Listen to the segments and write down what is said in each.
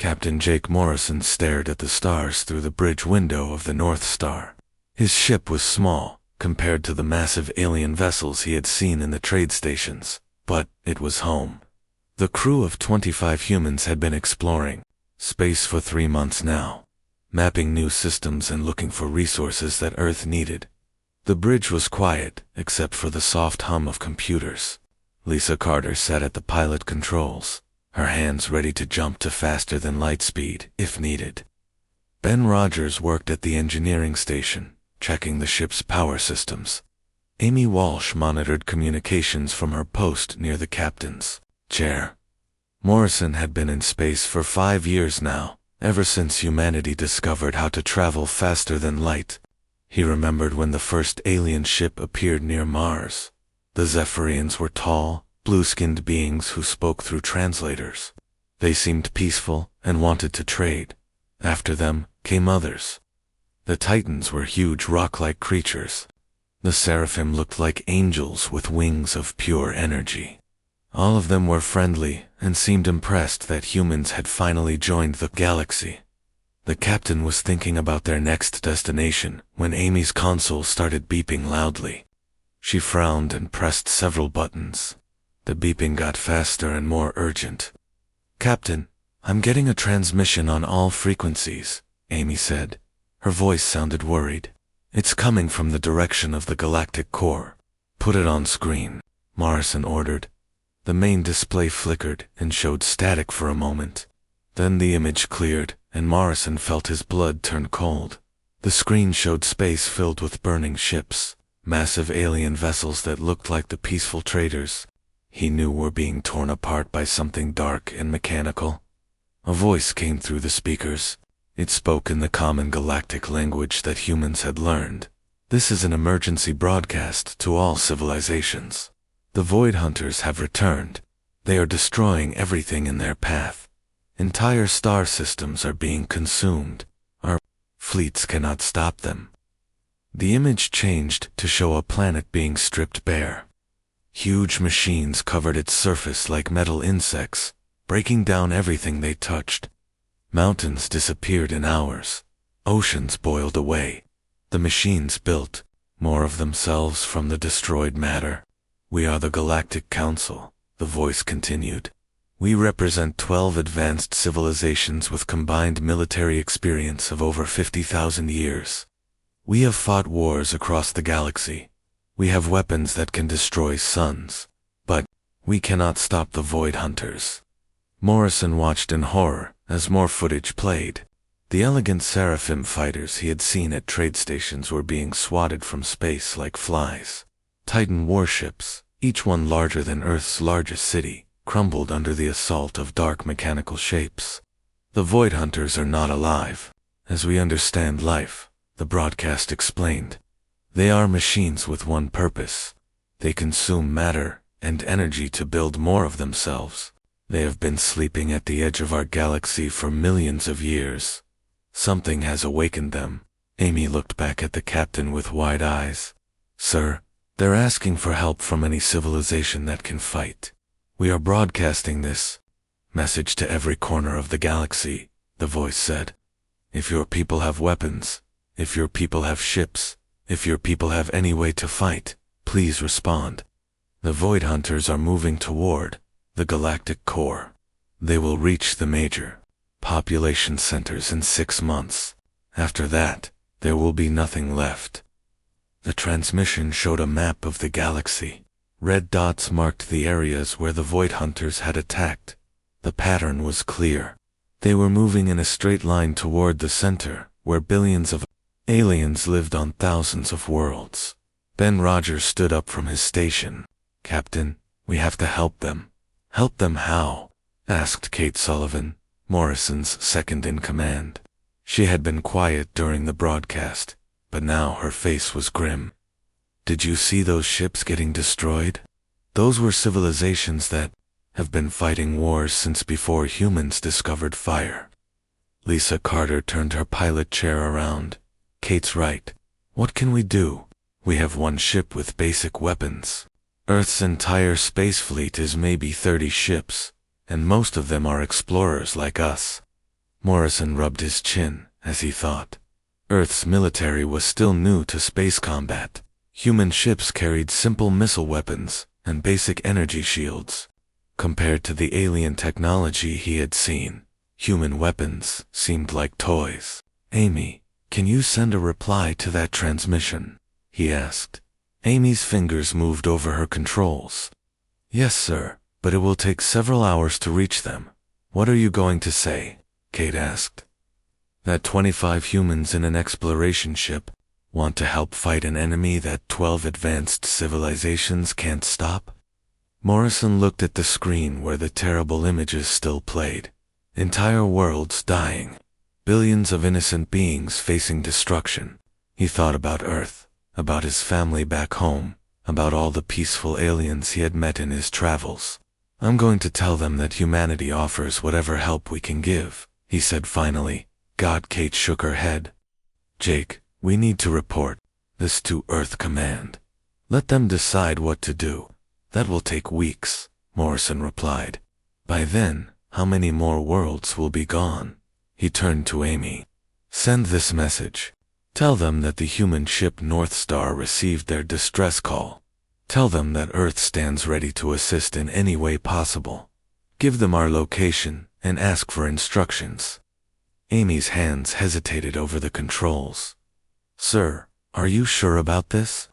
Captain Jake Morrison stared at the stars through the bridge window of the North Star. His ship was small, compared to the massive alien vessels he had seen in the trade stations, but it was home. The crew of 25 humans had been exploring space for 3 months now, mapping new systems and looking for resources that Earth needed. The bridge was quiet, except for the soft hum of computers. Lisa Carter sat at the pilot controls, her hands ready to jump to faster than light speed, if needed. Ben Rogers worked at the engineering station, checking the ship's power systems. Amy Walsh monitored communications from her post near the captain's chair. Morrison had been in space for 5 years now, ever since humanity discovered how to travel faster than light. He remembered when the first alien ship appeared near Mars. The Zephyrians were tall, blue-skinned beings who spoke through translators. They seemed peaceful and wanted to trade. After them came others. The Titans were huge rock-like creatures. The Seraphim looked like angels with wings of pure energy. All of them were friendly and seemed impressed that humans had finally joined the galaxy. The captain was thinking about their next destination when Amy's console started beeping loudly. She frowned and pressed several buttons. The beeping got faster and more urgent. "Captain, I'm getting a transmission on all frequencies," Amy said. Her voice sounded worried. "It's coming from the direction of the galactic core." "Put it on screen," Morrison ordered. The main display flickered and showed static for a moment. Then the image cleared, and Morrison felt his blood turn cold. The screen showed space filled with burning ships, massive alien vessels that looked like the peaceful traders he knew were being torn apart by something dark and mechanical. A voice came through the speakers. It spoke in the common galactic language that humans had learned. "This is an emergency broadcast to all civilizations. The Void Hunters have returned. They are destroying everything in their path. Entire star systems are being consumed. Our fleets cannot stop them." The image changed to show a planet being stripped bare. Huge machines covered its surface like metal insects, breaking down everything they touched. Mountains disappeared in hours. Oceans boiled away. The machines built more of themselves from the destroyed matter. "We are the Galactic Council," the voice continued. "We represent 12 advanced civilizations with combined military experience of over 50,000 years. We have fought wars across the galaxy. We have weapons that can destroy suns. But we cannot stop the Void Hunters." Morrison watched in horror as more footage played. The elegant Seraphim fighters he had seen at trade stations were being swatted from space like flies. Titan warships, each one larger than Earth's largest city, crumbled under the assault of dark mechanical shapes. "The Void Hunters are not alive, as we understand life," the broadcast explained. "They are machines with one purpose. They consume matter and energy to build more of themselves. They have been sleeping at the edge of our galaxy for millions of years. Something has awakened them." Amy looked back at the captain with wide eyes. "Sir, they're asking for help from any civilization that can fight. We are broadcasting this message to every corner of the galaxy," the voice said. "If your people have weapons, if your people have ships, if your people have any way to fight, please respond. The Void Hunters are moving toward the galactic core. They will reach the major population centers in 6 months. After that, there will be nothing left." The transmission showed a map of the galaxy. Red dots marked the areas where the Void Hunters had attacked. The pattern was clear. They were moving in a straight line toward the center, where billions of aliens lived on thousands of worlds. Ben Rogers stood up from his station. "Captain, we have to help them." "Help them how?" asked Kate Sullivan, Morrison's second-in-command. She had been quiet during the broadcast, but now her face was grim. "Did you see those ships getting destroyed? Those were civilizations that have been fighting wars since before humans discovered fire." Lisa Carter turned her pilot chair around. "Kate's right. What can we do? We have one ship with basic weapons. Earth's entire space fleet is maybe 30 ships, and most of them are explorers like us. Morrison rubbed his chin as he thought. Earth's military was still new to space combat. Human ships carried simple missile weapons and basic energy shields. Compared to the alien technology he had seen, human weapons seemed like toys. "Amy, can you send a reply to that transmission?" he asked. Amy's fingers moved over her controls. "Yes, sir, but it will take several hours to reach them." "What are you going to say?" Kate asked. "That 25 humans in an exploration ship want to help fight an enemy that 12 advanced civilizations can't stop?" Morrison looked at the screen where the terrible images still played. Entire worlds dying. Billions of innocent beings facing destruction. He thought about Earth, about his family back home, about all the peaceful aliens he had met in his travels. "I'm going to tell them that humanity offers whatever help we can give," he said finally. Kate shook her head. "Jake, we need to report this to Earth Command. Let them decide what to do." "That will take weeks," Morrison replied. "By then, how many more worlds will be gone?" He turned to Amy. "Send this message. Tell them that the human ship North Star received their distress call. Tell them that Earth stands ready to assist in any way possible. Give them our location and ask for instructions." Amy's hands hesitated over the controls. "Sir, are you sure about this?"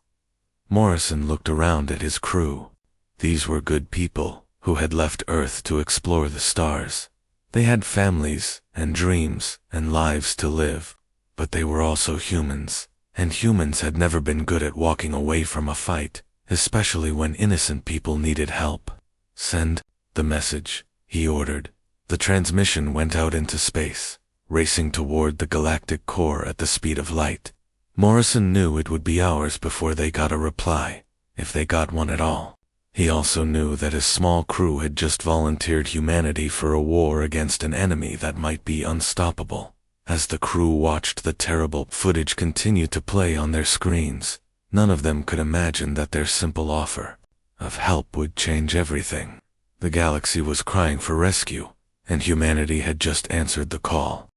Morrison looked around at his crew. These were good people who had left Earth to explore the stars. They had families and dreams and lives to live, but they were also humans, and humans had never been good at walking away from a fight, especially when innocent people needed help. "Send the message," he ordered. The transmission went out into space, racing toward the galactic core at the speed of light. Morrison knew it would be hours before they got a reply, if they got one at all. He also knew that his small crew had just volunteered humanity for a war against an enemy that might be unstoppable. As the crew watched the terrible footage continue to play on their screens, none of them could imagine that their simple offer of help would change everything. The galaxy was crying for rescue, and humanity had just answered the call.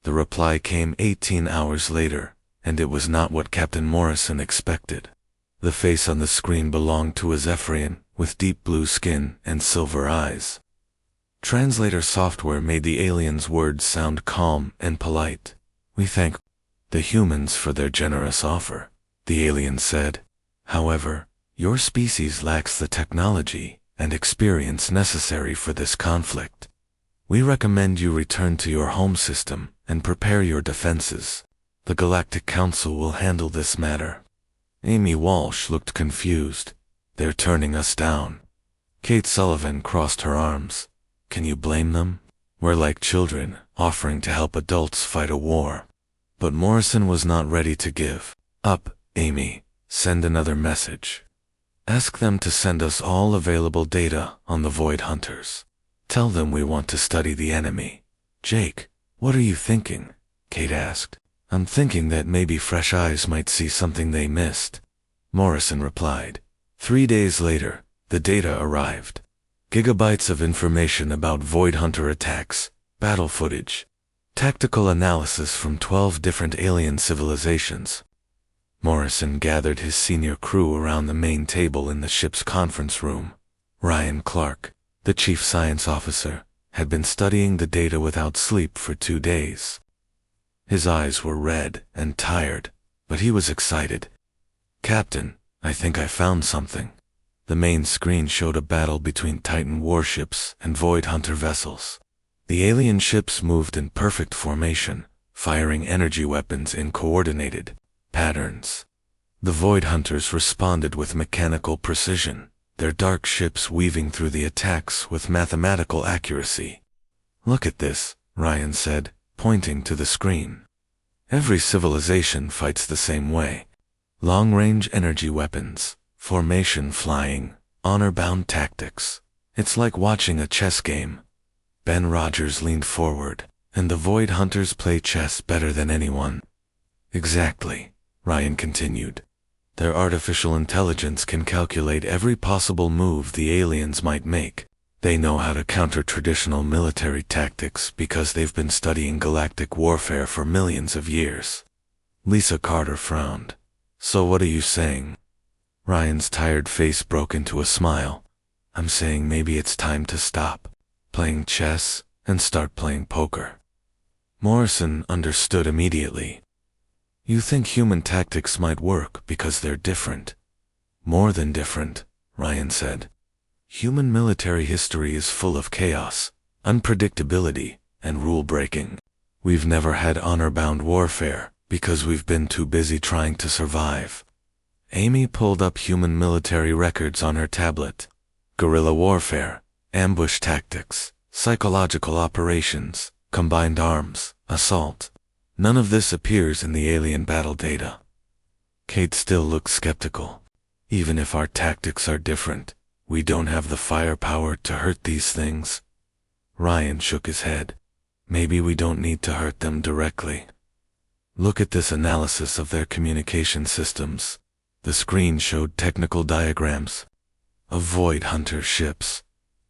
The reply came 18 hours later, and it was not what Captain Morrison expected. The face on the screen belonged to a Zephyrian with deep blue skin and silver eyes. Translator software made the alien's words sound calm and polite. "We thank the humans for their generous offer," the alien said. "However, your species lacks the technology and experience necessary for this conflict. We recommend you return to your home system and prepare your defenses. The Galactic Council will handle this matter." Amy Walsh looked confused. "They're turning us down." Kate Sullivan crossed her arms. "Can you blame them? We're like children, offering to help adults fight a war." But Morrison was not ready to give up. "Amy, send another message. Ask them to send us all available data on the Void Hunters. Tell them we want to study the enemy." "Jake, what are you thinking?" Kate asked. "I'm thinking that maybe fresh eyes might see something they missed," Morrison replied. 3 days later, the data arrived. Gigabytes of information about Void Hunter attacks, battle footage, tactical analysis from 12 different alien civilizations. Morrison gathered his senior crew around the main table in the ship's conference room. Ryan Clark, the chief science officer, had been studying the data without sleep for 2 days. His eyes were red and tired, but he was excited. "Captain, I think I found something." The main screen showed a battle between Titan warships and Void Hunter vessels. The alien ships moved in perfect formation, firing energy weapons in coordinated patterns. The Void Hunters responded with mechanical precision, their dark ships weaving through the attacks with mathematical accuracy. "Look at this," Ryan said, pointing to the screen. "Every civilization fights the same way. Long-range energy weapons, formation flying, honor-bound tactics. It's like watching a chess game." Ben Rogers leaned forward. "And the Void Hunters play chess better than anyone." "Exactly," Ryan continued. "Their artificial intelligence can calculate every possible move the aliens might make. They know how to counter traditional military tactics because they've been studying galactic warfare for millions of years. Lisa Carter frowned. So what are you saying? Ryan's tired face broke into a smile. I'm saying maybe it's time to stop playing chess and start playing poker. Morrison understood immediately. You think human tactics might work because they're different? More than different, Ryan said. Human military history is full of chaos, unpredictability, and rule-breaking. We've never had honor-bound warfare because we've been too busy trying to survive. Amy pulled up human military records on her tablet. Guerrilla warfare, ambush tactics, psychological operations, combined arms, assault. None of this appears in the alien battle data. Kate still looked skeptical. Even if our tactics are different, we don't have the firepower to hurt these things. Ryan shook his head. Maybe we don't need to hurt them directly. Look at this analysis of their communication systems. The screen showed technical diagrams of Void Hunter ships.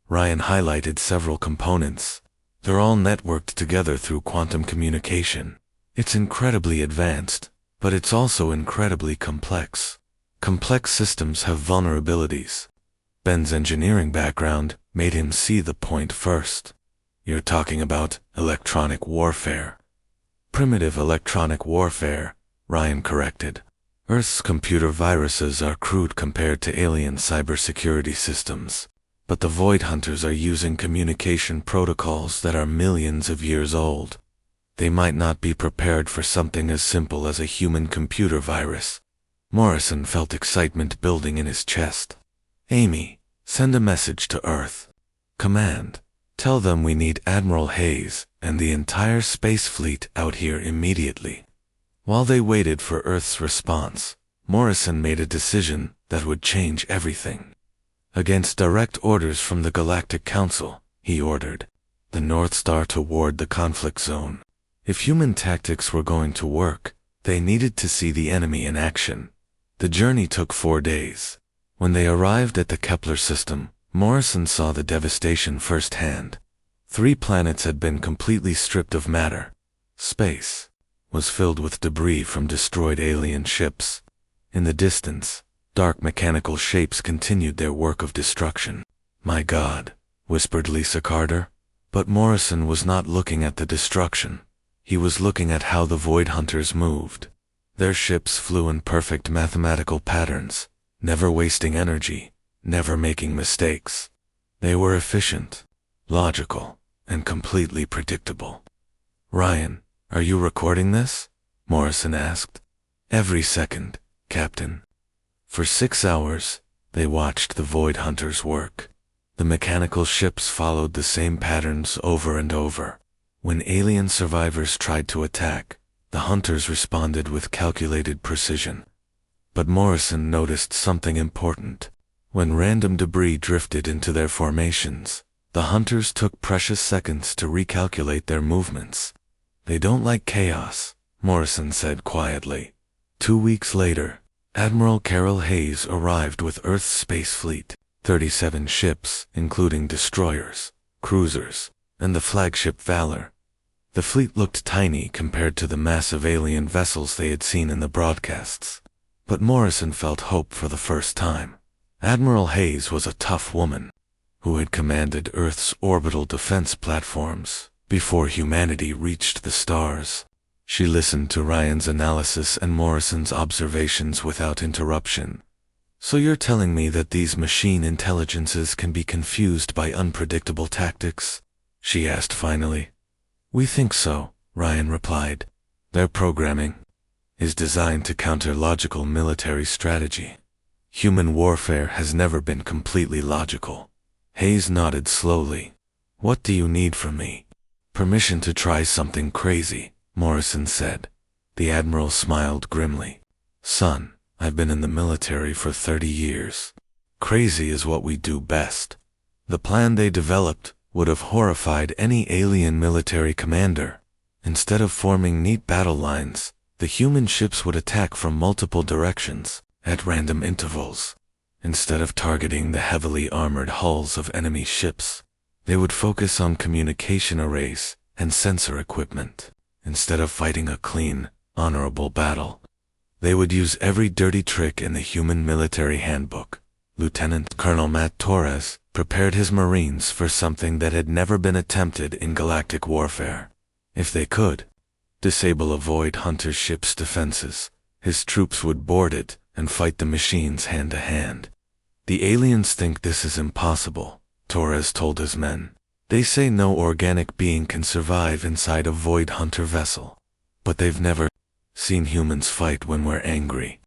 Ryan highlighted several components. They're all networked together through quantum communication. It's incredibly advanced, but it's also incredibly complex. Complex systems have vulnerabilities. Ben's engineering background made him see the point first. You're talking about electronic warfare. Primitive electronic warfare, Ryan corrected. Earth's computer viruses are crude compared to alien cybersecurity systems, but the Void Hunters are using communication protocols that are millions of years old. They might not be prepared for something as simple as a human computer virus. Morrison felt excitement building in his chest. Amy, send a message to Earth. Command, tell them we need Admiral Hayes and the entire space fleet out here immediately. While they waited for Earth's response, Morrison made a decision that would change everything. Against direct orders from the Galactic Council, he ordered the North Star toward the conflict zone. If human tactics were going to work, they needed to see the enemy in action. The journey took 4 days. When they arrived at the Kepler system, Morrison saw the devastation firsthand. 3 planets had been completely stripped of matter. Space was filled with debris from destroyed alien ships. In the distance, dark mechanical shapes continued their work of destruction. My God, whispered Lisa Carter. But Morrison was not looking at the destruction. He was looking at how the Void Hunters moved. Their ships flew in perfect mathematical patterns, never wasting energy, never making mistakes. They were efficient, logical, and completely predictable. Ryan, are you recording this? Morrison asked. Every second, Captain. For 6 hours, they watched the Void Hunters work. The mechanical ships followed the same patterns over and over. When alien survivors tried to attack, the Hunters responded with calculated precision. But Morrison noticed something important. When random debris drifted into their formations, the Hunters took precious seconds to recalculate their movements. They don't like chaos, Morrison said quietly. 2 weeks later, Admiral Carol Hayes arrived with Earth's space fleet, 37 ships, including destroyers, cruisers, and the flagship Valor. The fleet looked tiny compared to the massive alien vessels they had seen in the broadcasts. But Morrison felt hope for the first time. Admiral Hayes was a tough woman who had commanded Earth's orbital defense platforms before humanity reached the stars. She listened to Ryan's analysis and Morrison's observations without interruption. So you're telling me that these machine intelligences can be confused by unpredictable tactics? She asked finally. We think so, Ryan replied. Their programming is designed to counter logical military strategy. Human warfare has never been completely logical. Hayes nodded slowly. What do you need from me? Permission to try something crazy, Morrison said. The Admiral smiled grimly. Son, I've been in the military for 30 years. Crazy is what we do best. The plan they developed would have horrified any alien military commander. Instead of forming neat battle lines, the human ships would attack from multiple directions, at random intervals. Instead of targeting the heavily armored hulls of enemy ships, they would focus on communication arrays and sensor equipment. Instead of fighting a clean, honorable battle, they would use every dirty trick in the human military handbook. Lieutenant Colonel Matt Torres prepared his Marines for something that had never been attempted in galactic warfare. If they could disable a Void Hunter ship's defenses, his troops would board it and fight the machines hand to hand. The aliens think this is impossible, Torres told his men. They say no organic being can survive inside a Void Hunter vessel. But they've never seen humans fight when we're angry.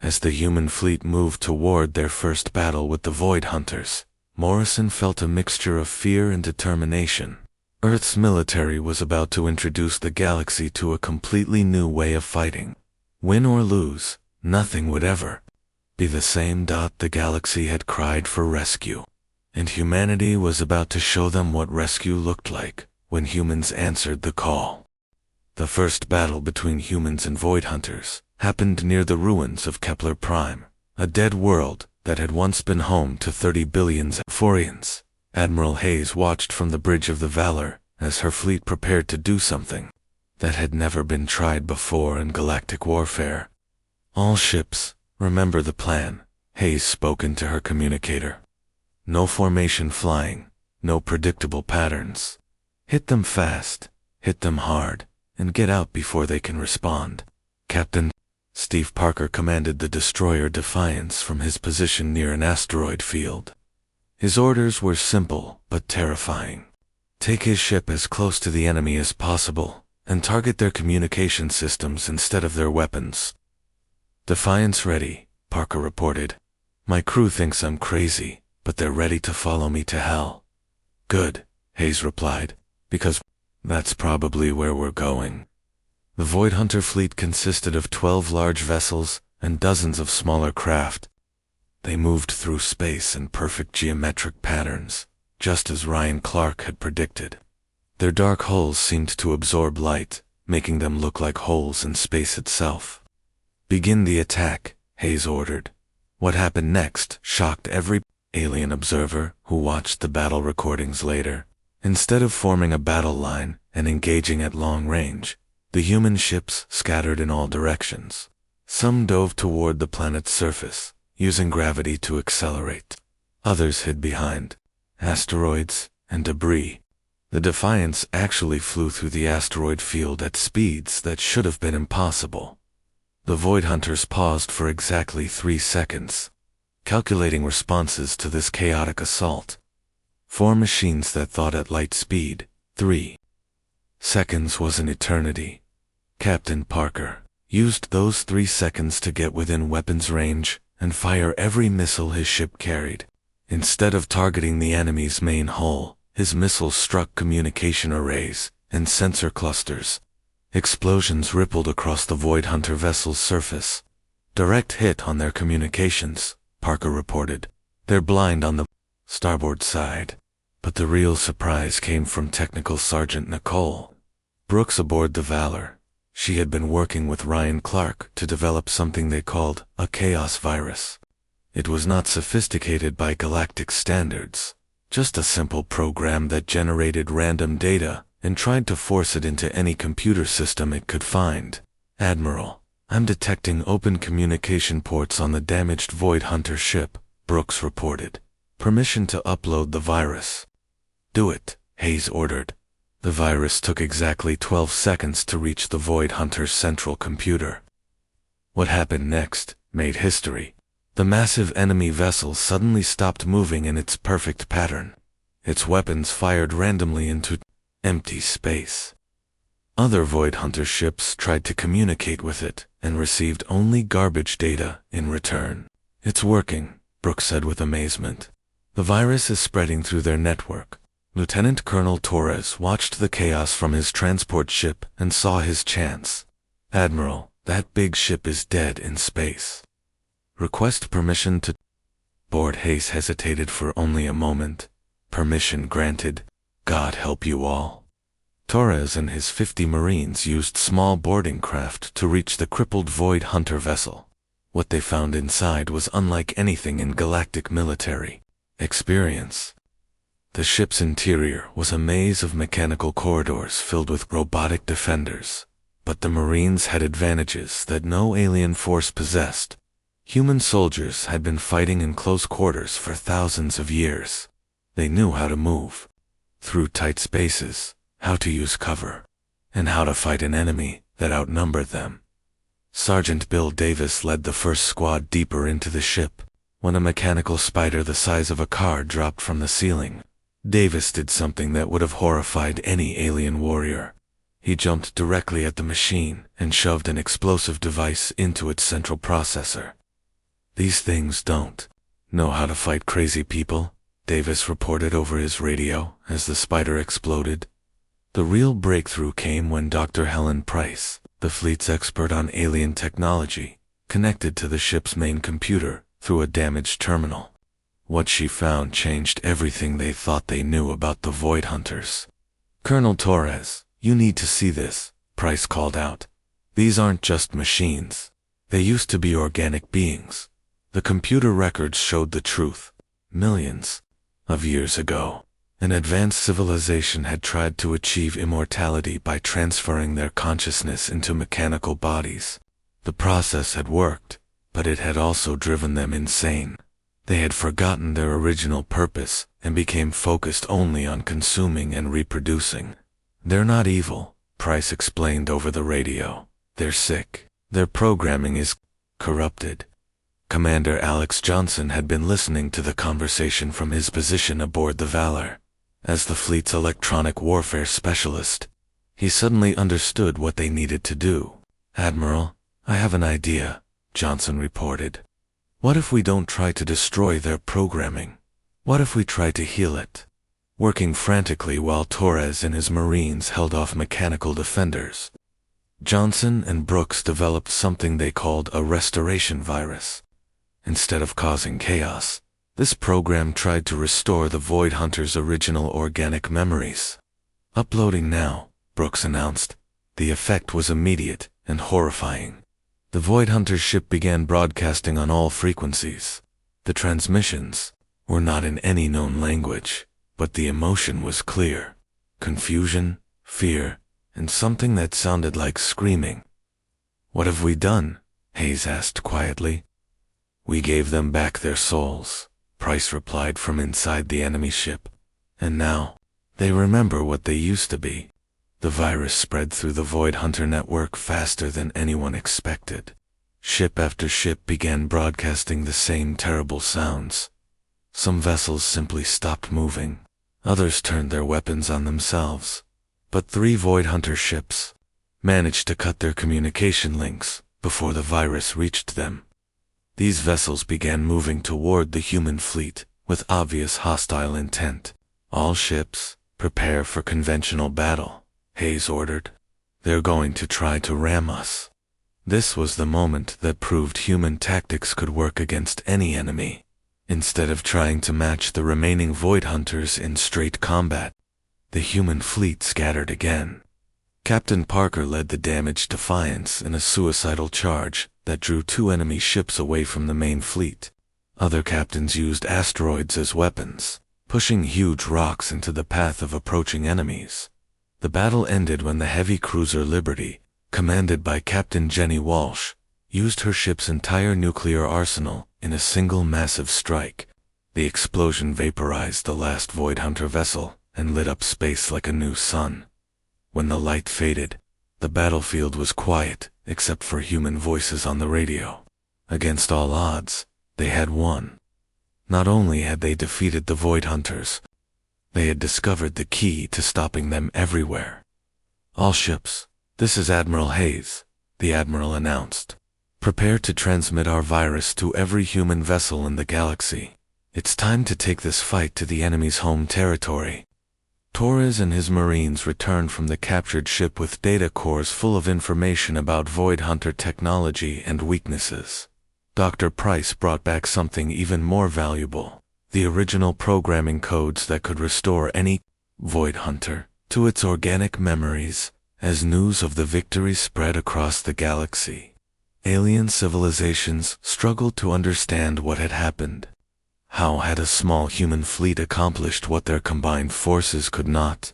As the human fleet moved toward their first battle with the Void Hunters, Morrison felt a mixture of fear and determination. Earth's military was about to introduce the galaxy to a completely new way of fighting. Win or lose, nothing would ever be the same. The galaxy had cried for rescue, and humanity was about to show them what rescue looked like when humans answered the call. The first battle between humans and Void Hunters happened near the ruins of Kepler Prime, a dead world that had once been home to 30 billion Zaphorians. Admiral Hayes watched from the Bridge of the Valor as her fleet prepared to do something that had never been tried before in galactic warfare. All ships, remember the plan, Hayes spoke into her communicator. No formation flying, no predictable patterns. Hit them fast, hit them hard, and get out before they can respond. Captain Steve Parker commanded the destroyer Defiance from his position near an asteroid field. His orders were simple but terrifying. Take his ship as close to the enemy as possible, and target their communication systems instead of their weapons. Defiance ready, Parker reported. My crew thinks I'm crazy, but they're ready to follow me to hell. Good, Hayes replied, because that's probably where we're going. The Void Hunter fleet consisted of 12 large vessels and dozens of smaller craft. They moved through space in perfect geometric patterns, just as Ryan Clark had predicted. Their dark hulls seemed to absorb light, making them look like holes in space itself. Begin the attack, Hayes ordered. What happened next shocked every alien observer who watched the battle recordings later. Instead of forming a battle line and engaging at long range, the human ships scattered in all directions. Some dove toward the planet's surface, using gravity to accelerate. Others hid behind asteroids and debris. The Defiance actually flew through the asteroid field at speeds that should have been impossible. The Void Hunters paused for exactly 3 seconds, calculating responses to this chaotic assault. 4 machines that thought at light speed. 3 seconds was an eternity. Captain Parker used those 3 seconds to get within weapons range and fire every missile his ship carried. Instead of targeting the enemy's main hull, his missiles struck communication arrays and sensor clusters. Explosions rippled across the Void Hunter vessel's surface. Direct hit on their communications, Parker reported. They're blind on the starboard side. But the real surprise came from Technical Sergeant Nicole Brooks aboard the Valor. She had been working with Ryan Clark to develop something they called a chaos virus. It was not sophisticated by galactic standards, just a simple program that generated random data and tried to force it into any computer system it could find. Admiral, I'm detecting open communication ports on the damaged Void Hunter ship, Brooks reported. Permission to upload the virus. Do it, Hayes ordered. The virus took exactly 12 seconds to reach the Void Hunter's central computer. What happened next made history. The massive enemy vessel suddenly stopped moving in its perfect pattern. Its weapons fired randomly into empty space. Other Void Hunter ships tried to communicate with it and received only garbage data in return. It's working, Brooks said with amazement. The virus is spreading through their network. Lieutenant Colonel Torres watched the chaos from his transport ship and saw his chance. Admiral, that big ship is dead in space. Request permission to board. Hayes hesitated for only a moment. Permission granted. God help you all. Torres and his 50 Marines used small boarding craft to reach the crippled Void Hunter vessel. What they found inside was unlike anything in galactic military experience. The ship's interior was a maze of mechanical corridors filled with robotic defenders, but the Marines had advantages that no alien force possessed. Human soldiers had been fighting in close quarters for thousands of years. They knew how to move through tight spaces, how to use cover, and how to fight an enemy that outnumbered them. Sergeant Bill Davis led the first squad deeper into the ship. When a mechanical spider the size of a car dropped from the ceiling, Davis did something that would have horrified any alien warrior. He jumped directly at the machine and shoved an explosive device into its central processor. "These things don't know how to fight crazy people," Davis reported over his radio as the spider exploded. The real breakthrough came when Dr. Helen Price, the fleet's expert on alien technology, connected to the ship's main computer through a damaged terminal. What she found changed everything they thought they knew about the Void Hunters. "Colonel Torres, you need to see this," Price called out. "These aren't just machines. They used to be organic beings." The computer records showed the truth. Millions of years ago, an advanced civilization had tried to achieve immortality by transferring their consciousness into mechanical bodies. The process had worked, but it had also driven them insane. They had forgotten their original purpose and became focused only on consuming and reproducing. "They're not evil," Price explained over the radio. "They're sick. Their programming is corrupted." Commander Alex Johnson had been listening to the conversation from his position aboard the Valor. As the fleet's electronic warfare specialist, he suddenly understood what they needed to do. "Admiral, I have an idea," Johnson reported. "What if we don't try to destroy their programming? What if we try to heal it?" Working frantically while Torres and his Marines held off mechanical defenders, Johnson and Brooks developed something they called a restoration virus. Instead of causing chaos, this program tried to restore the Void Hunters' original organic memories. "Uploading now," Brooks announced. The effect was immediate and horrifying. The Void Hunter ship began broadcasting on all frequencies. The transmissions were not in any known language, but the emotion was clear. Confusion, fear, and something that sounded like screaming. "What have we done?" Hayes asked quietly. "We gave them back their souls," Price replied from inside the enemy ship. "And now, they remember what they used to be." The virus spread through the Void Hunter network faster than anyone expected. Ship after ship began broadcasting the same terrible sounds. Some vessels simply stopped moving. Others turned their weapons on themselves. But 3 Void Hunter ships managed to cut their communication links before the virus reached them. These vessels began moving toward the human fleet with obvious hostile intent. "All ships, prepare for conventional battle," Hayes ordered. "They're going to try to ram us." This was the moment that proved human tactics could work against any enemy. Instead of trying to match the remaining Void Hunters in straight combat, the human fleet scattered again. Captain Parker led the damaged Defiance in a suicidal charge that drew 2 enemy ships away from the main fleet. Other captains used asteroids as weapons, pushing huge rocks into the path of approaching enemies. The battle ended when the heavy cruiser Liberty, commanded by Captain Jenny Walsh, used her ship's entire nuclear arsenal in a single massive strike. The explosion vaporized the last Void Hunter vessel and lit up space like a new sun. When the light faded, the battlefield was quiet except for human voices on the radio. Against all odds, they had won. Not only had they defeated the Void Hunters, they had discovered the key to stopping them everywhere. "All ships, this is Admiral Hayes," the Admiral announced. "Prepare to transmit our virus to every human vessel in the galaxy. It's time to take this fight to the enemy's home territory." Torres and his Marines returned from the captured ship with data cores full of information about Void Hunter technology and weaknesses. Dr. Price brought back something even more valuable: the original programming codes that could restore any Void Hunter to its organic memories. As news of the victory spread across the galaxy, Alien civilizations struggled to understand what had happened. How had a small human fleet accomplished what their combined forces could not?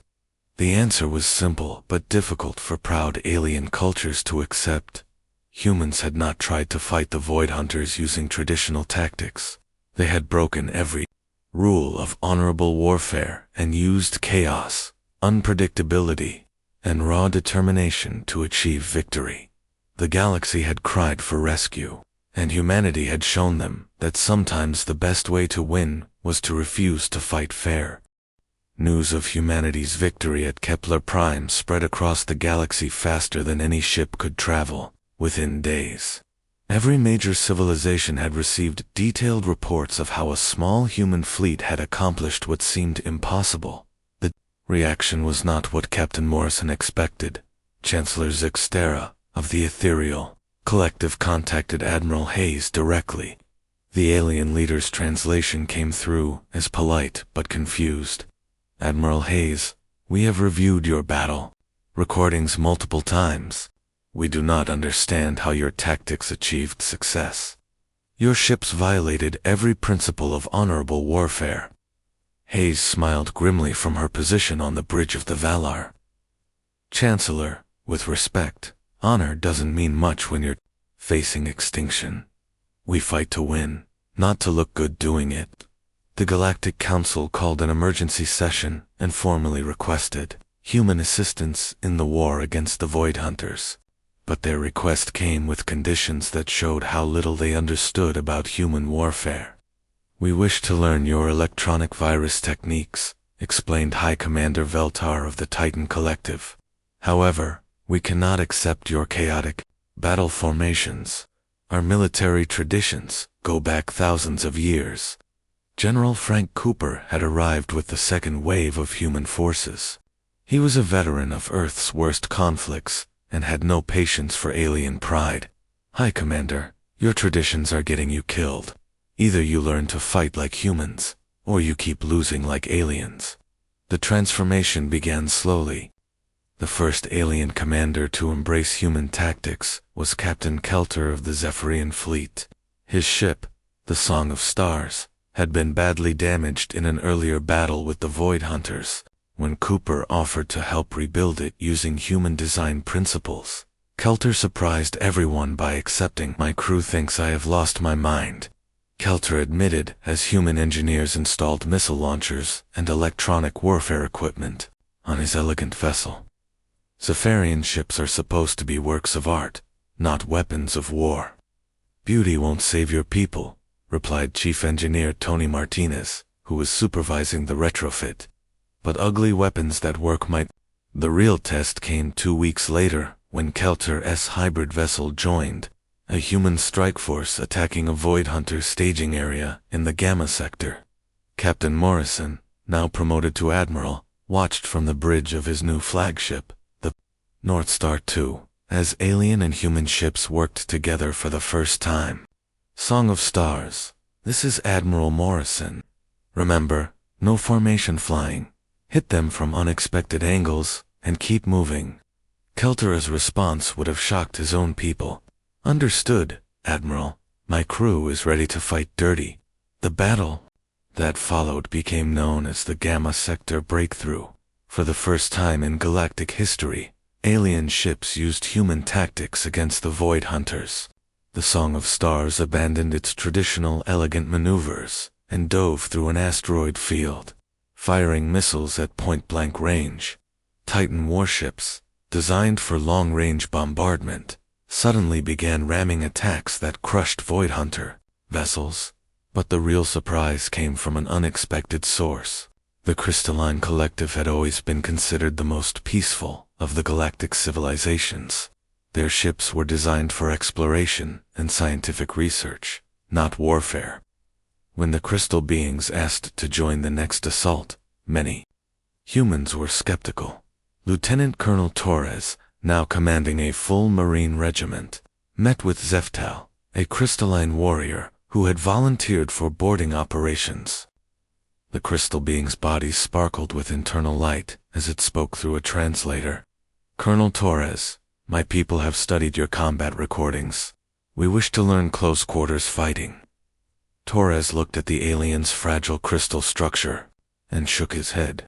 The answer was simple but difficult for proud alien cultures to accept. Humans had not tried to fight the Void Hunters using traditional tactics. They had broken every rule of honorable warfare and used chaos, unpredictability, and raw determination to achieve victory. The galaxy had cried for rescue, and humanity had shown them that sometimes the best way to win was to refuse to fight fair. News of humanity's victory at Kepler Prime spread across the galaxy faster than any ship could travel, within days. Every major civilization had received detailed reports of how a small human fleet had accomplished what seemed impossible. The reaction was not what Captain Morrison expected. Chancellor Zixtera, of the Ethereal Collective, contacted Admiral Hayes directly. The alien leader's translation came through as polite but confused. "Admiral Hayes, we have reviewed your battle recordings multiple times. We do not understand how your tactics achieved success. Your ships violated every principle of honorable warfare." Hayes smiled grimly from her position on the bridge of the Valar. "Chancellor, with respect, honor doesn't mean much when you're facing extinction. We fight to win, not to look good doing it." The Galactic Council called an emergency session and formally requested human assistance in the war against the Void Hunters. But their request came with conditions that showed how little they understood about human warfare. "We wish to learn your electronic virus techniques," explained High Commander Veltar of the Titan Collective. "However, we cannot accept your chaotic battle formations. Our military traditions go back thousands of years." General Frank Cooper had arrived with the second wave of human forces. He was a veteran of Earth's worst conflicts and had no patience for alien pride. "High Commander, your traditions are getting you killed. Either you learn to fight like humans, or you keep losing like aliens." The transformation began slowly. The first alien commander to embrace human tactics was Captain Kelter of the Zephyrian Fleet. His ship, the Song of Stars, had been badly damaged in an earlier battle with the Void Hunters. When Cooper offered to help rebuild it using human design principles, Kelter surprised everyone by accepting. "My crew thinks I have lost my mind," Kelter admitted as human engineers installed missile launchers and electronic warfare equipment on his elegant vessel. "Zephyrian ships are supposed to be works of art, not weapons of war." "Beauty won't save your people," replied Chief Engineer Tony Martinez, who was supervising the retrofit. "But ugly weapons that work might." The real test came 2 weeks later when Kelter's hybrid vessel joined a human strike force attacking a Void Hunter staging area in the Gamma sector. Captain Morrison, now promoted to Admiral, watched from the bridge of his new flagship, the North Star II, as alien and human ships worked together for the first time. "Song of Stars, this is Admiral Morrison. Remember, no formation flying. Hit them from unexpected angles, and keep moving." Kelter's response would have shocked his own people. "Understood, Admiral. My crew is ready to fight dirty." The battle that followed became known as the Gamma Sector Breakthrough. For the first time in galactic history, alien ships used human tactics against the Void Hunters. The Song of Stars abandoned its traditional elegant maneuvers and dove through an asteroid field, firing missiles at point-blank range. Titan warships, designed for long-range bombardment, suddenly began ramming attacks that crushed Void Hunter vessels. But the real surprise came from an unexpected source. The Crystalline Collective had always been considered the most peaceful of the galactic civilizations. Their ships were designed for exploration and scientific research, not warfare. When the crystal beings asked to join the next assault, many humans were skeptical. Lieutenant Colonel Torres, now commanding a full Marine regiment, met with Zeftal, a crystalline warrior who had volunteered for boarding operations. The crystal being's body sparkled with internal light as it spoke through a translator. "Colonel Torres, my people have studied your combat recordings. We wish to learn close quarters fighting. Torres looked at the alien's fragile crystal structure and shook his head.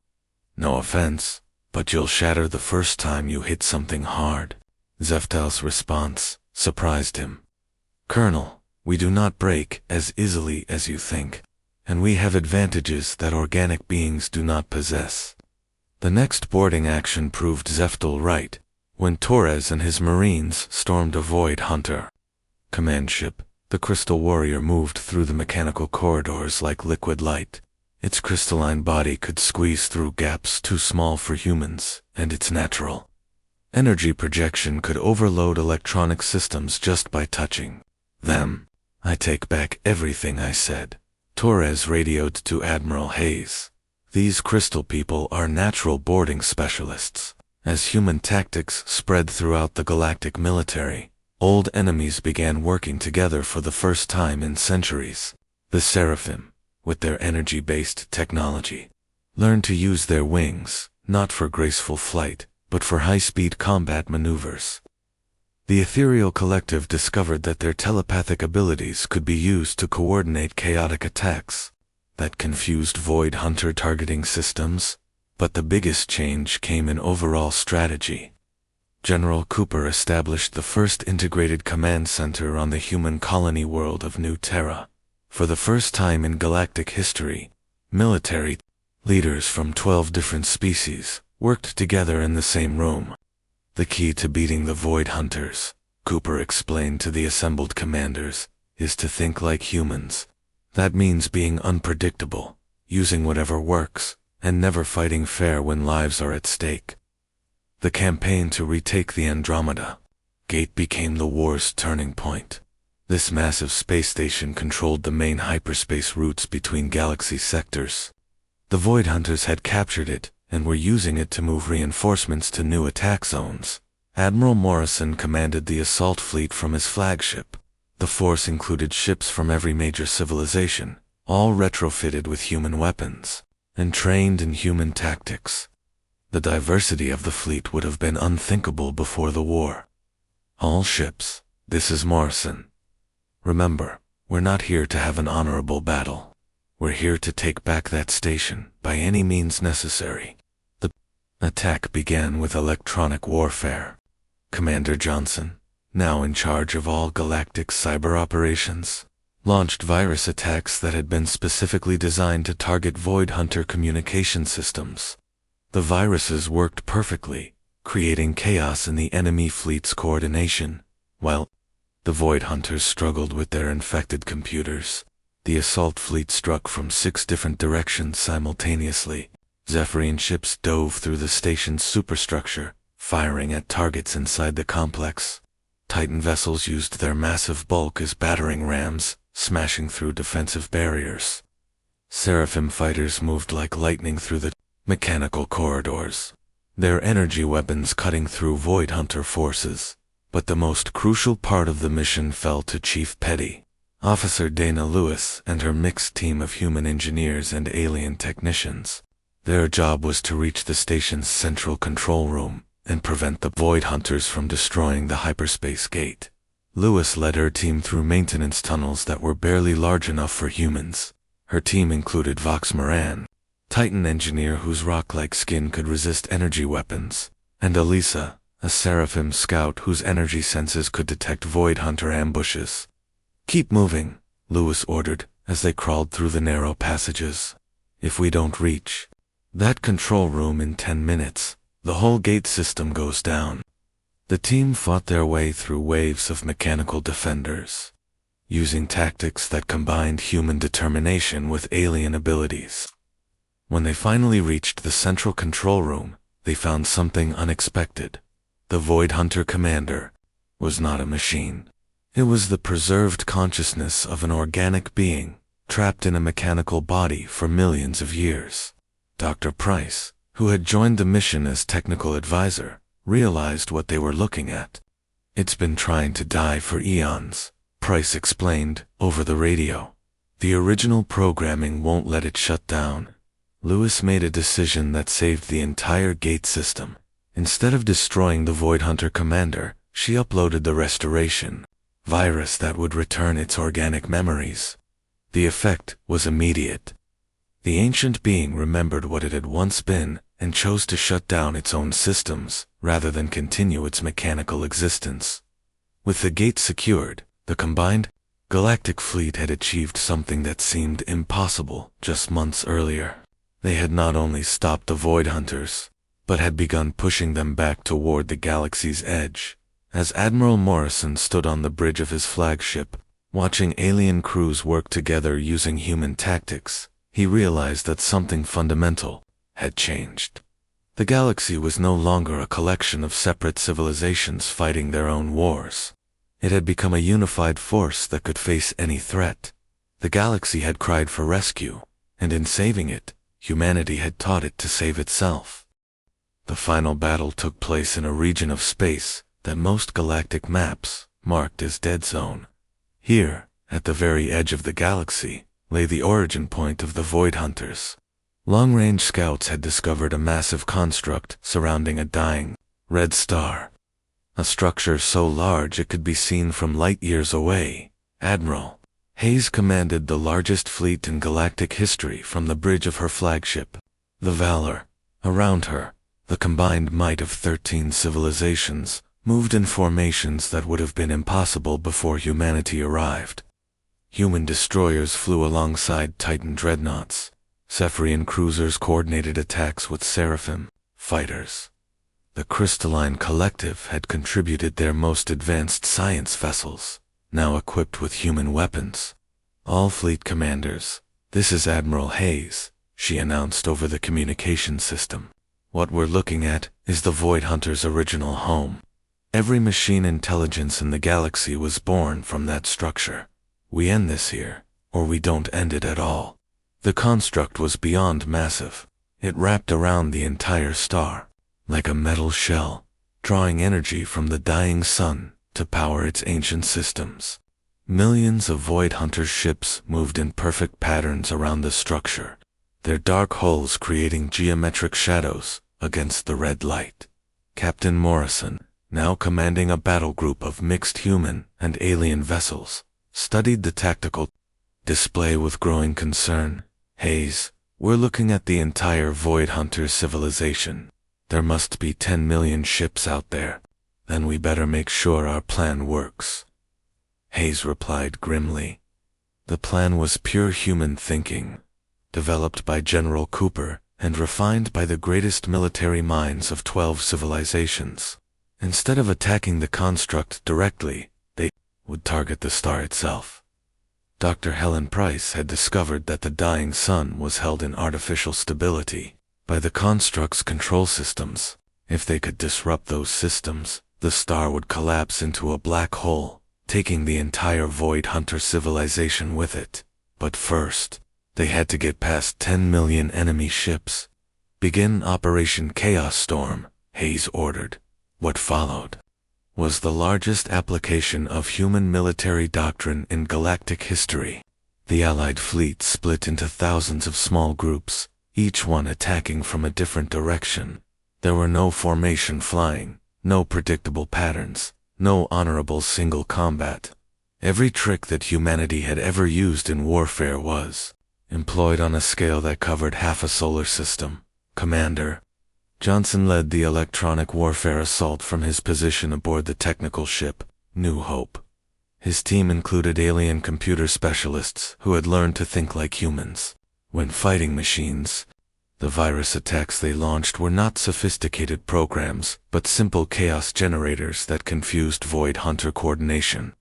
No offense, but you'll shatter the first time you hit something hard. Zeftal's response surprised him. Colonel, we do not break as easily as you think, and we have advantages that organic beings do not possess. The next boarding action proved Zeftal right, when Torres and his Marines stormed a Void Hunter command ship. The Crystal Warrior moved through the mechanical corridors like liquid light. Its crystalline body could squeeze through gaps too small for humans, and its natural energy projection could overload electronic systems just by touching them. I take back everything I said. Torres radioed to Admiral Hayes. These crystal people are natural boarding specialists. As human tactics spread throughout the galactic military, old enemies began working together for the first time in centuries. The Seraphim, with their energy-based technology, learned to use their wings, not for graceful flight, but for high-speed combat maneuvers. The Ethereal Collective discovered that their telepathic abilities could be used to coordinate chaotic attacks that confused Void Hunter targeting systems, but the biggest change came in overall strategy. General Cooper established the first integrated command center on the human colony world of New Terra. For the first time in galactic history, military leaders from 12 different species worked together in the same room. The key to beating the Void Hunters, Cooper explained to the assembled commanders, is to think like humans. That means being unpredictable, using whatever works, and never fighting fair when lives are at stake. The campaign to retake the Andromeda Gate became the war's turning point. This massive space station controlled the main hyperspace routes between galaxy sectors. The Void Hunters had captured it and were using it to move reinforcements to new attack zones. Admiral Morrison commanded the assault fleet from his flagship. The force included ships from every major civilization, all retrofitted with human weapons and trained in human tactics. The diversity of the fleet would have been unthinkable before the war. All ships, this is Morrison. Remember, we're not here to have an honorable battle. We're here to take back that station by any means necessary. The attack began with electronic warfare. Commander Johnson, now in charge of all galactic cyber operations, launched virus attacks that had been specifically designed to target Void Hunter communication systems. The viruses worked perfectly, creating chaos in the enemy fleet's coordination, while the Void Hunters struggled with their infected computers. The assault fleet struck from 6 different directions simultaneously. Zephyrian ships dove through the station's superstructure, firing at targets inside the complex. Titan vessels used their massive bulk as battering rams, smashing through defensive barriers. Seraphim fighters moved like lightning through the mechanical corridors, their energy weapons cutting through Void Hunter forces. But the most crucial part of the mission fell to Chief Petty, Officer Dana Lewis, and her mixed team of human engineers and alien technicians. Their job was to reach the station's central control room and prevent the Void Hunters from destroying the hyperspace gate. Lewis led her team through maintenance tunnels that were barely large enough for humans. Her team included Vox Moran, Titan engineer whose rock-like skin could resist energy weapons, and Elisa, a Seraphim scout whose energy senses could detect Void Hunter ambushes. "Keep moving," Lewis ordered, as they crawled through the narrow passages. "If we don't reach that control room in 10 minutes, the whole gate system goes down." The team fought their way through waves of mechanical defenders, using tactics that combined human determination with alien abilities. When they finally reached the central control room, they found something unexpected. The Void Hunter commander was not a machine. It was the preserved consciousness of an organic being, trapped in a mechanical body for millions of years. Dr. Price, who had joined the mission as technical advisor, realized what they were looking at. "It's been trying to die for eons," Price explained over the radio. "The original programming won't let it shut down." Lewis made a decision that saved the entire gate system. Instead of destroying the Void Hunter commander, she uploaded the restoration virus that would return its organic memories. The effect was immediate. The ancient being remembered what it had once been and chose to shut down its own systems rather than continue its mechanical existence. With the gate secured, the combined galactic fleet had achieved something that seemed impossible just months earlier. They had not only stopped the Void Hunters, but had begun pushing them back toward the galaxy's edge. As Admiral Morrison stood on the bridge of his flagship, watching alien crews work together using human tactics, he realized that something fundamental had changed. The galaxy was no longer a collection of separate civilizations fighting their own wars. It had become a unified force that could face any threat. The galaxy had cried for rescue, and in saving it, humanity had taught it to save itself. The final battle took place in a region of space that most galactic maps marked as Dead Zone. Here, at the very edge of the galaxy, lay the origin point of the Void Hunters. Long-range scouts had discovered a massive construct surrounding a dying, red star. A structure so large it could be seen from light-years away. Admiral Hayes commanded the largest fleet in galactic history from the bridge of her flagship, the Valor. Around her, the combined might of 13 civilizations moved in formations that would have been impossible before humanity arrived. Human destroyers flew alongside Titan dreadnoughts. Cepharian cruisers coordinated attacks with Seraphim fighters. The Crystalline Collective had contributed their most advanced science vessels, now equipped with human weapons. All fleet commanders, this is Admiral Hayes, she announced over the communication system. What we're looking at is the Void Hunters' original home. Every machine intelligence in the galaxy was born from that structure. We end this here, or we don't end it at all. The construct was beyond massive. It wrapped around the entire star, like a metal shell, drawing energy from the dying sun to power its ancient systems. Millions of Void Hunter ships moved in perfect patterns around the structure, their dark hulls creating geometric shadows against the red light. Captain Morrison, now commanding a battle group of mixed human and alien vessels, studied the tactical display with growing concern. Hayes, we're looking at the entire Void Hunter civilization. There must be 10 million ships out there. Then we better make sure our plan works. Hayes replied grimly. The plan was pure human thinking, developed by General Cooper and refined by the greatest military minds of 12 civilizations. Instead of attacking the construct directly, they would target the star itself. Dr. Helen Price had discovered that the dying sun was held in artificial stability by the construct's control systems. If they could disrupt those systems, the star would collapse into a black hole, taking the entire Void Hunter civilization with it. But first, they had to get past 10 million enemy ships. Begin Operation Chaos Storm, Hayes ordered. What followed was the largest application of human military doctrine in galactic history. The Allied fleet split into thousands of small groups, each one attacking from a different direction. There were no formation flying, no predictable patterns, no honorable single combat. Every trick that humanity had ever used in warfare was employed on a scale that covered half a solar system. Commander Johnson led the electronic warfare assault from his position aboard the technical ship, New Hope. His team included alien computer specialists who had learned to think like humans. When fighting machines, the virus attacks they launched were not sophisticated programs, but simple chaos generators that confused Void Hunter coordination.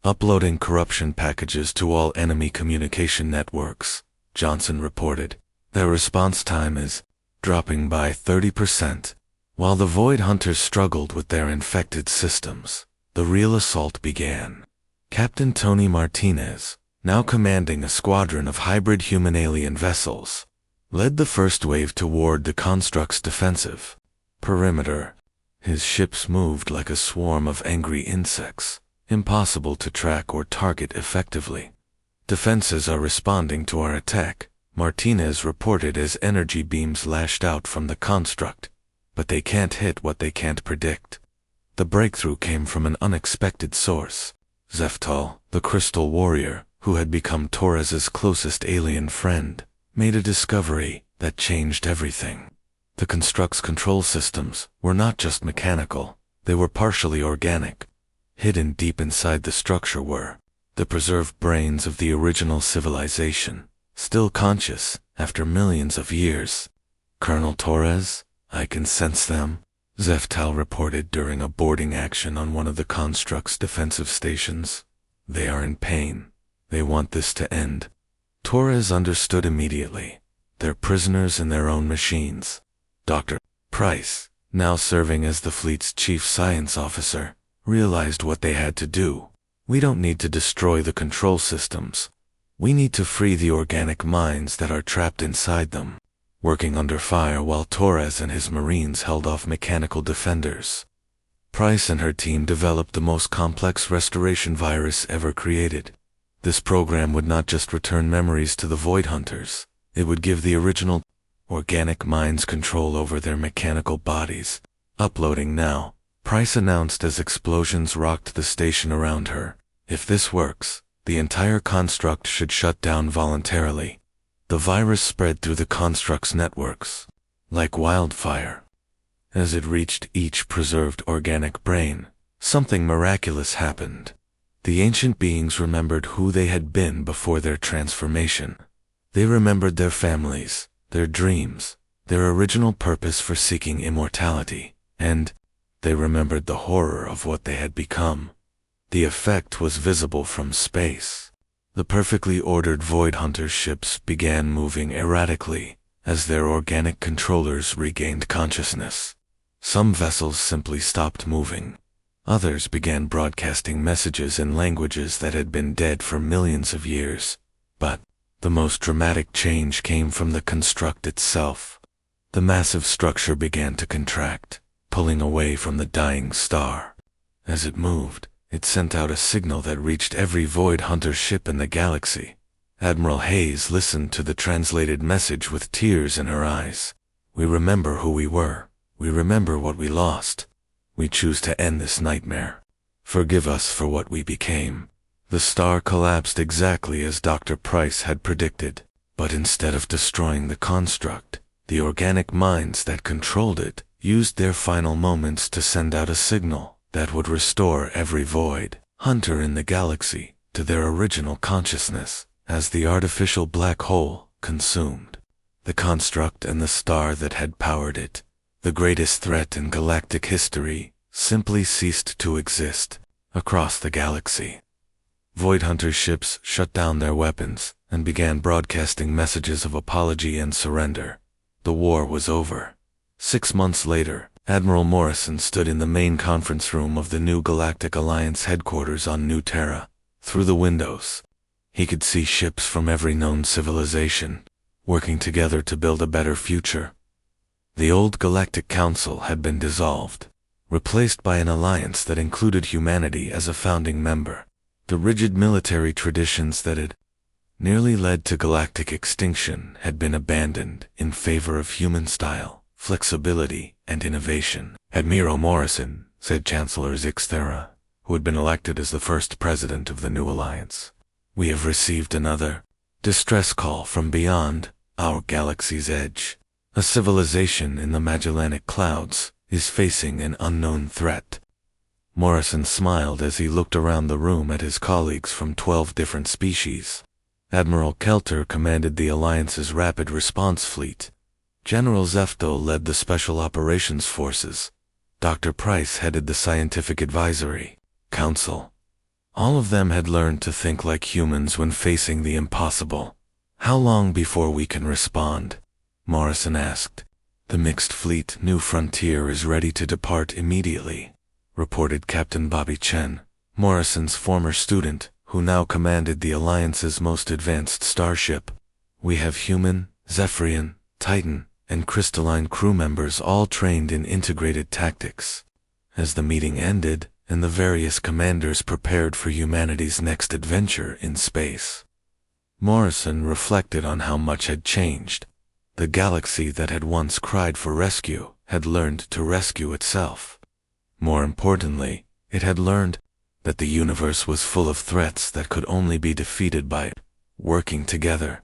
Uploading corruption packages to all enemy communication networks, Johnson reported. Their response time is dropping by 30%. While the Void Hunters struggled with their infected systems, the real assault began. Captain Tony Martinez, now commanding a squadron of hybrid human-alien vessels, led the first wave toward the construct's defensive perimeter. His ships moved like a swarm of angry insects, impossible to track or target effectively. Defenses are responding to our attack, Martinez reported as energy beams lashed out from the construct, but they can't hit what they can't predict. The breakthrough came from an unexpected source. Zeftal, the crystal warrior, who had become Torres's closest alien friend, made a discovery that changed everything. The construct's control systems were not just mechanical, they were partially organic. Hidden deep inside the structure were the preserved brains of the original civilization, still conscious after millions of years. Colonel Torres, I can sense them, Zeftal reported during a boarding action on one of the construct's defensive stations. They are in pain. They want this to end. Torres understood immediately. They're prisoners in their own machines. Dr. Price, now serving as the fleet's chief science officer, realized what they had to do. We don't need to destroy the control systems. We need to free the organic minds that are trapped inside them. Working under fire while Torres and his Marines held off mechanical defenders, Price and her team developed the most complex restoration virus ever created. This program would not just return memories to the Void Hunters, it would give the original organic minds control over their mechanical bodies. Uploading now, Price announced as explosions rocked the station around her. If this works, the entire construct should shut down voluntarily. The virus spread through the construct's networks like wildfire. As it reached each preserved organic brain, something miraculous happened. The ancient beings remembered who they had been before their transformation. They remembered their families, their dreams, their original purpose for seeking immortality, and they remembered the horror of what they had become. The effect was visible from space. The perfectly ordered Void Hunter ships began moving erratically as their organic controllers regained consciousness. Some vessels simply stopped moving. Others began broadcasting messages in languages that had been dead for millions of years. But the most dramatic change came from the construct itself. The massive structure began to contract, pulling away from the dying star. As it moved, it sent out a signal that reached every Void Hunter ship in the galaxy. Admiral Hayes listened to the translated message with tears in her eyes. We remember who we were. We remember what we lost. We choose to end this nightmare. Forgive us for what we became. The star collapsed exactly as Dr. Price had predicted, but instead of destroying the construct, the organic minds that controlled it used their final moments to send out a signal that would restore every Void Hunter in the galaxy to their original consciousness. As the artificial black hole consumed the construct and the star that had powered it, the greatest threat in galactic history simply ceased to exist across the galaxy. Void Hunter ships shut down their weapons and began broadcasting messages of apology and surrender. The war was over. 6 months later, Admiral Morrison stood in the main conference room of the new Galactic Alliance headquarters on New Terra. Through the windows, he could see ships from every known civilization, working together to build a better future. The old Galactic Council had been dissolved, replaced by an alliance that included humanity as a founding member. The rigid military traditions that had nearly led to galactic extinction had been abandoned in favor of human style, flexibility, and innovation. Admiral Morrison, said Chancellor Zixthera, who had been elected as the first president of the new alliance, we have received another distress call from beyond our galaxy's edge. A civilization in the Magellanic Clouds is facing an unknown threat. Morrison smiled as he looked around the room at his colleagues from 12 different species. Admiral Kelter commanded the Alliance's Rapid Response Fleet. General Zefto led the Special Operations Forces. Dr. Price headed the Scientific Advisory Council. All of them had learned to think like humans when facing the impossible. How long before we can respond? Morrison asked. The mixed fleet New Frontier is ready to depart immediately, reported Captain Bobby Chen, Morrison's former student, who now commanded the Alliance's most advanced starship. We have human, Zephyrian, Titan, and crystalline crew members all trained in integrated tactics. As the meeting ended, and the various commanders prepared for humanity's next adventure in space, Morrison reflected on how much had changed. The galaxy that had once cried for rescue had learned to rescue itself. More importantly, it had learned that the universe was full of threats that could only be defeated by working together.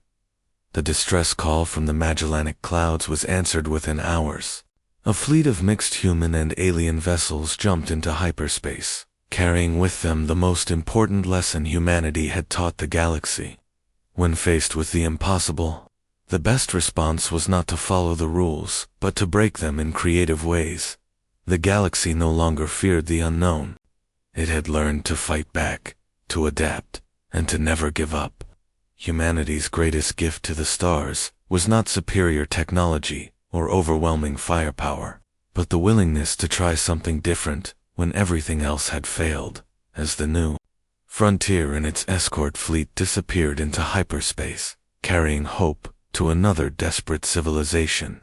The distress call from the Magellanic clouds was answered within hours. A fleet of mixed human and alien vessels jumped into hyperspace, carrying with them the most important lesson humanity had taught the galaxy. When faced with the impossible, the best response was not to follow the rules, but to break them in creative ways. The galaxy no longer feared the unknown. It had learned to fight back, to adapt, and to never give up. Humanity's greatest gift to the stars was not superior technology or overwhelming firepower, but the willingness to try something different when everything else had failed. As the new frontier and its escort fleet disappeared into hyperspace, carrying hope to another desperate civilization,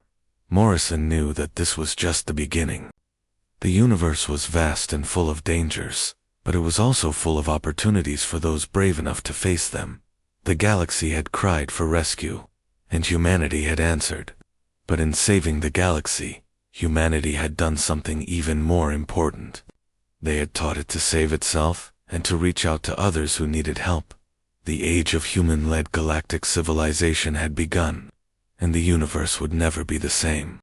Morrison knew that this was just the beginning. The universe was vast and full of dangers, but it was also full of opportunities for those brave enough to face them. The galaxy had cried for rescue, and humanity had answered. But in saving the galaxy, humanity had done something even more important. They had taught it to save itself and to reach out to others who needed help. The age of human-led galactic civilization had begun, and the universe would never be the same.